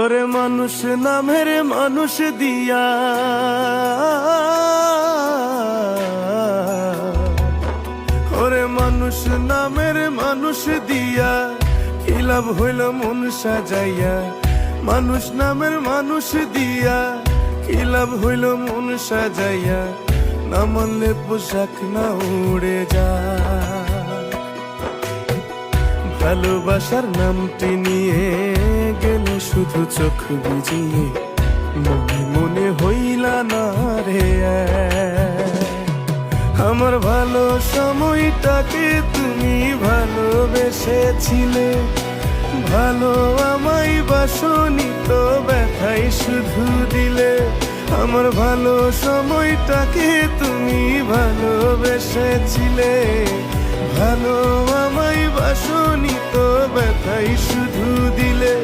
ওরে মানুষ নামের মানুষ দিয়া ওরে মানুষ নামের মানুষ দিয়া কি লাভ হইল মন সাজাইয়া মানুষ নামের মানুষ দিয়া কি লাভ হইল মন সাজাইয়া না মানলে পোশাক না উড়ে যা ভালোবাসার নামটি নিয়ে গেলে শুধু চোখ বুঝিয়ে মনে মনে হইলা না রে আমার ভালো সময়টাকে তুমি ভালোবেসেছিলে ভালো আমায় বাসনি তো ব্যথাই শুধু দিলে আমার ভালো সময়টাকে তুমি ভালোবেসেছিলে ভালো আমায় বাসনি তো ব্যথাই শুধু দিলে।